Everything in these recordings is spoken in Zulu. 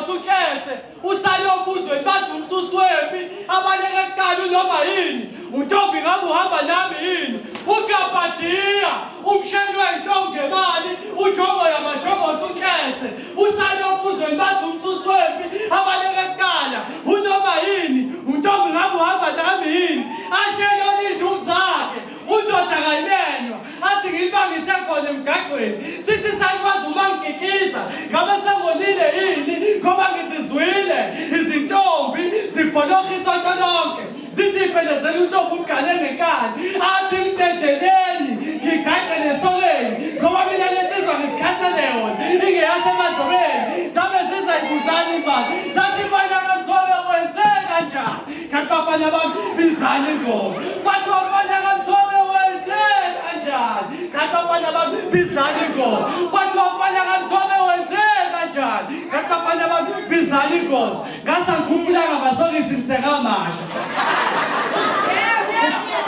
usukhese usayobuzwe bathi umsusi wempi abaleke kuqala noma yini uNtombi ngabe uhamba nami yini uGabhadiya umsheni weyintombi ngemali uJogo yamaJogo usukhese usayobuzwe bathi umsusi wempi abaleke kuqala unoma yini uNtombi ngabe uhamba nami yini ashelo izinto zakhe uNdoda kayimenywa athi ngibangise khona emgaqweni sithi sayikwazi uma ngikikiza ngabe sengonile yini ngoba ngizizwile izintombi zibholokisa lonke ziziphelezela uNtombi umgane ngenkani athi ngitendeleni ngigaqe nesokeni ngoba mina lensizwa ngizikhathele yona ingeyasemadlobeni zabe zizayibuzana imali zathi bana kaMzobe wenze kanjani kanti bafana bami bizana ingoma bathi bafana kaMzobe wenze kanjani kanti bafana bami bizana ingoma bathi bafana kaMzobe wenze kanjani kanti bafana bami bizana ingoma ngathi angikhumbula ngabasokisi ngithengamasha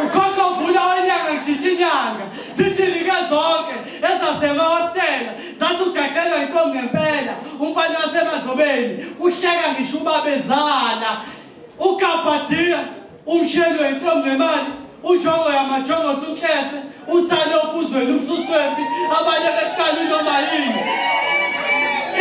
ukhokha uvula wenyanga ngishitsha inyanga sidilike zonke ezasemahostela zathi ugaqelwa intombi ngempela umfana wasemadlobeni kuhleka ngisho ubabezala uGabhadiya umsheni weyintombi ngemali uJogo yamaJogo usukhese usalobuzweni umsusi wempi abaleke kuqala noma yini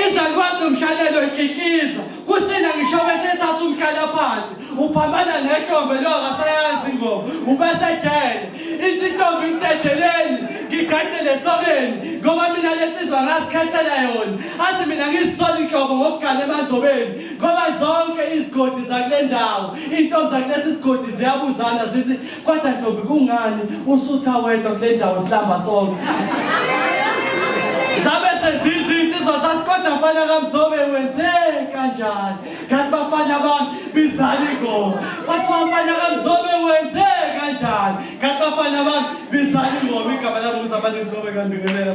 izalukwazi umshalelo ikikiza kusina ngisho besethatha umhlala phansi uphambana nehlombe lokasayazi ingoma ubesejele izintombi intedeleni ngigade lesokeni ngoba mina lensizwa ngasikhethela yona athi mina ngizisola inhlobo ngokugana emadlobeni ngoba zonke izigodi zakule ndawo intombi zakulesi sigodi ziyabuzana zithi kodwa ntombi kungani usutha wedwa kule ndawo silamba sonke zabe sezizinsizwa sasikodwa mfana kaMzobe wenze kanjani kanti bafana bami bizana ingoma bathi mfana kaMzobe wenze kanjani kanti bafana bami bizana ingoma igama lami uzabalenzobe kanti ngelela